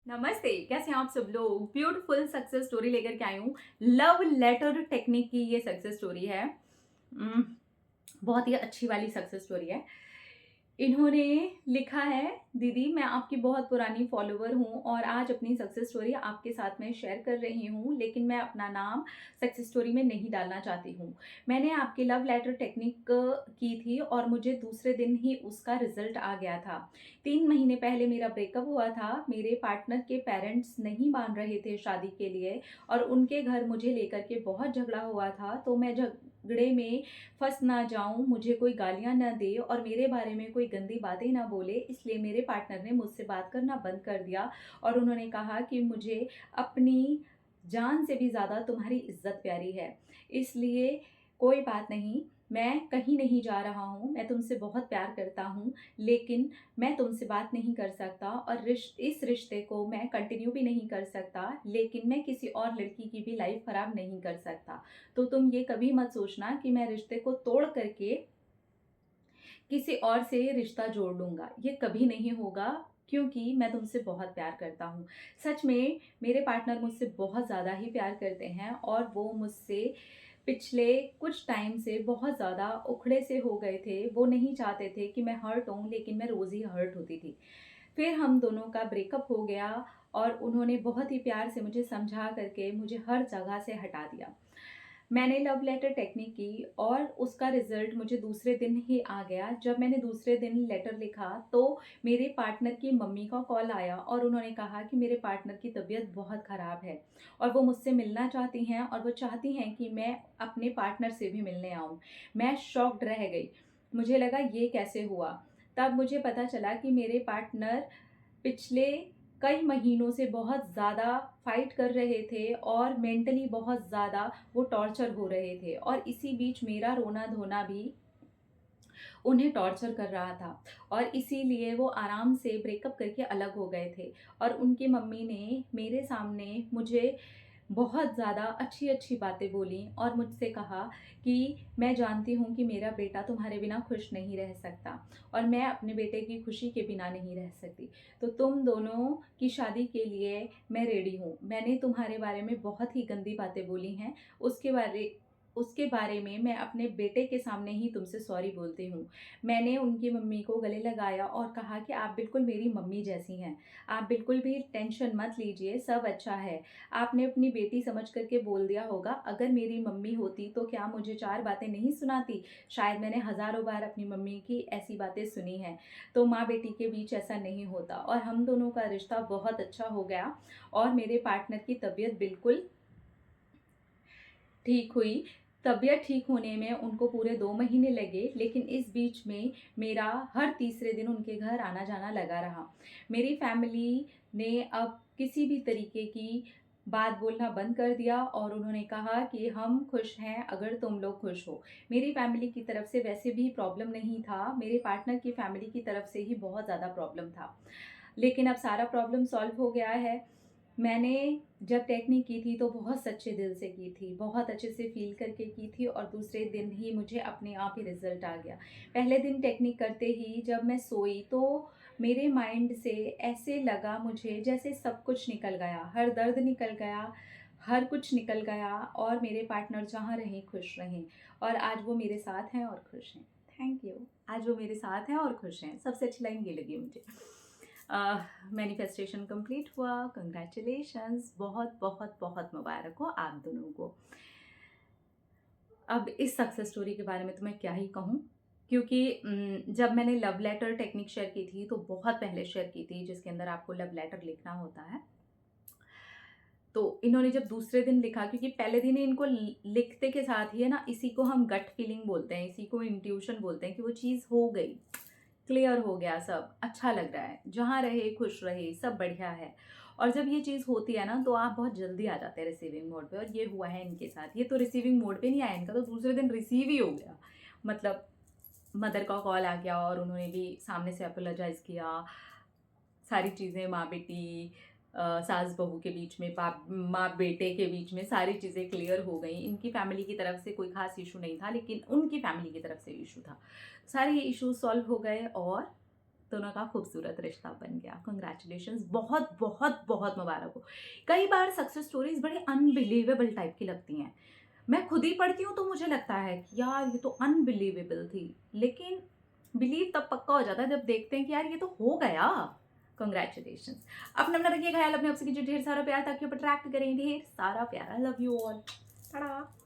नमस्ते, कैसे हैं आप सब लोग। ब्यूटीफुल सक्सेस स्टोरी लेकर के आई हूँ। लव लेटर टेक्निक की ये सक्सेस स्टोरी है। उम, बहुत ही अच्छी वाली सक्सेस स्टोरी है। इन्होंने लिखा है, दीदी मैं आपकी बहुत पुरानी फॉलोवर हूँ और आज अपनी सक्सेस स्टोरी आपके साथ में शेयर कर रही हूँ, लेकिन मैं अपना नाम सक्सेस स्टोरी में नहीं डालना चाहती हूँ। मैंने आपकी लव लेटर टेक्निक की थी और मुझे दूसरे दिन ही उसका रिजल्ट आ गया था। 3 महीने पहले मेरा ब्रेकअप हुआ था। मेरे पार्टनर के पेरेंट्स नहीं मान रहे थे शादी के लिए और उनके घर मुझे लेकर के बहुत झगड़ा हुआ था। तो मैं झगड़े में फंस ना जाऊं, मुझे कोई गालियां ना दे और मेरे बारे में कोई गंदी बातें ना बोले, इसलिए मेरे पार्टनर ने मुझसे बात करना बंद कर दिया और उन्होंने कहा कि मुझे अपनी जान से भी ज़्यादा तुम्हारी इज्जत प्यारी है, इसलिए कोई बात नहीं, मैं कहीं नहीं जा रहा हूँ, मैं तुमसे बहुत प्यार करता हूँ, लेकिन मैं तुमसे बात नहीं कर सकता और इस रिश्ते को मैं कंटिन्यू भी नहीं कर सकता, लेकिन मैं किसी और लड़की की भी लाइफ ख़राब नहीं कर सकता। तो तुम ये कभी मत सोचना कि मैं रिश्ते को तोड़ करके किसी और से रिश्ता जोड़ लूँगा, ये कभी नहीं होगा, क्योंकि मैं तुमसे बहुत प्यार करता हूँ। सच में मेरे पार्टनर मुझसे बहुत ज़्यादा ही प्यार करते हैं और वो मुझसे पिछले कुछ टाइम से बहुत ज़्यादा उखड़े से हो गए थे। वो नहीं चाहते थे कि मैं हर्ट हूँ, लेकिन मैं रोज़ ही हर्ट होती थी। फिर हम दोनों का ब्रेकअप हो गया और उन्होंने बहुत ही प्यार से मुझे समझा करके मुझे हर जगह से हटा दिया। मैंने लव लेटर टेक्निक की और उसका रिजल्ट मुझे दूसरे दिन ही आ गया। जब मैंने दूसरे दिन लेटर लिखा तो मेरे पार्टनर की मम्मी का कॉल आया और उन्होंने कहा कि मेरे पार्टनर की तबीयत बहुत ख़राब है और वो मुझसे मिलना चाहती हैं और वो चाहती हैं कि मैं अपने पार्टनर से भी मिलने आऊँ। मैं शॉक्ड रह गई। मुझे लगा ये कैसे हुआ? तब मुझे पता चला कि मेरे पार्टनर पिछले कई महीनों से बहुत ज़्यादा फाइट कर रहे थे और मेंटली बहुत ज़्यादा वो टॉर्चर हो रहे थे और इसी बीच मेरा रोना-धोना भी उन्हें टॉर्चर कर रहा था और इसीलिए वो आराम से ब्रेकअप करके अलग हो गए थे और उनकी मम्मी ने मेरे सामने मुझे बहुत ज़्यादा अच्छी-अच्छी बातें बोली और मुझसे कहा कि मैं जानती हूँ कि मेरा बेटा तुम्हारे बिना खुश नहीं रह सकता और मैं अपने बेटे की खुशी के बिना नहीं रह सकती। तो तुम दोनों की शादी के लिए मैं रेडी हूँ। मैंने तुम्हारे बारे में बहुत ही गंदी बातें बोली हैं, उसके बारे में मैं अपने बेटे के सामने ही तुमसे सॉरी बोलती हूँ। मैंने उनकी मम्मी को गले लगाया और कहा कि आप बिल्कुल मेरी मम्मी जैसी हैं। आप बिल्कुल भी टेंशन मत लीजिए, सब अच्छा है। आपने अपनी बेटी समझ कर के बोल दिया होगा, अगर मेरी मम्मी होती तो क्या मुझे 4 बातें नहीं सुनाती? शायद मैंने हज़ारों बार अपनी मम्मी की ऐसी बातें सुनी हैं। तो माँ-बेटी के बीच ऐसा नहीं होता और हम दोनों का रिश्ता बहुत अच्छा हो गया और मेरे पार्टनर की तबीयत बिल्कुल ठीक हुई। तबीयत ठीक होने में उनको पूरे 2 महीने लगे, लेकिन इस बीच में मेरा हर तीसरे दिन उनके घर आना-जाना लगा रहा। मेरी फैमिली ने अब किसी भी तरीके की बात बोलना बंद कर दिया और उन्होंने कहा कि हम खुश हैं अगर तुम लोग खुश हो। मेरी फैमिली की तरफ से वैसे भी प्रॉब्लम नहीं था, मेरे पार्टनर की फैमिली की तरफ से ही बहुत ज़्यादा प्रॉब्लम था। लेकिन अब सारा प्रॉब्लम सॉल्व हो गया है। मैंने जब टेक्निक की थी तो बहुत सच्चे दिल से की थी, बहुत अच्छे से फ़ील करके की थी और दूसरे दिन ही मुझे अपने आप ही रिज़ल्ट आ गया। पहले दिन टेक्निक करते ही जब मैं सोई तो मेरे माइंड से ऐसे लगा मुझे जैसे सब कुछ निकल गया, हर दर्द निकल गया, हर कुछ निकल गया और मेरे पार्टनर जहाँ रहें खुश रहें और आज वो मेरे साथ हैं और खुश हैं। Thank you. आज वो मेरे साथ हैं और खुश हैं। सबसे अच्छी लाइन ये लगी मुझे। मैनिफेस्टेशन कंप्लीट हुआ। कंग्रेचुलेशंस, बहुत बहुत बहुत मुबारक हो आप दोनों को। अब इस सक्सेस स्टोरी के बारे में तो मैं क्या ही कहूँ, क्योंकि जब मैंने लव लेटर टेक्निक शेयर की थी तो बहुत पहले शेयर की थी, जिसके अंदर आपको लव लेटर लिखना होता है। तो इन्होंने जब दूसरे दिन लिखा, क्योंकि पहले दिन ही इनको लिखते के साथ ही है ना, इसी को हम गट फीलिंग बोलते हैं, इसी को इंट्यूशन बोलते हैं कि वो चीज़ हो गई, क्लियर हो गया, सब अच्छा लग रहा है, जहाँ रहे खुश रहे, सब बढ़िया है। और जब ये चीज़ होती है ना तो आप बहुत जल्दी आ जाते हैं रिसीविंग मोड पे और ये हुआ है इनके साथ। ये तो रिसीविंग मोड पे नहीं आया इनका, तो दूसरे दिन रिसीव ही हो गया। मतलब मदर का कॉल आ गया और उन्होंने भी सामने से अपोलोजाइज़ किया। सारी चीज़ें माँ-बेटी, सास-बहू के बीच में, माँ-बेटे के बीच में सारी चीज़ें क्लियर हो गई। इनकी फैमिली की तरफ से कोई ख़ास इश्यू नहीं था, लेकिन उनकी फैमिली की तरफ से इश्यू था। सारे इश्यूज़ सॉल्व हो गए और दोनों का खूबसूरत रिश्ता बन गया। कंग्रेचुलेशंस, बहुत बहुत बहुत मुबारक हो। कई बार सक्सेस स्टोरीज बड़े अनबिलीवेबल टाइप की लगती हैं। मैं खुद ही पढ़ती हूँ तो मुझे लगता है कि यार ये तो अनबिलीवेबल थी, लेकिन बिलीव तब पक्का हो जाता है जब देखते हैं कि यार ये तो हो गया। कंग्रेचुलेशंस। अपना रखिए ख्याल, अपने आपसे कीजिए ढेर सारा प्यार ताकि आप अट्रैक्ट करें ढेर सारा प्यार। I love you all. Tata.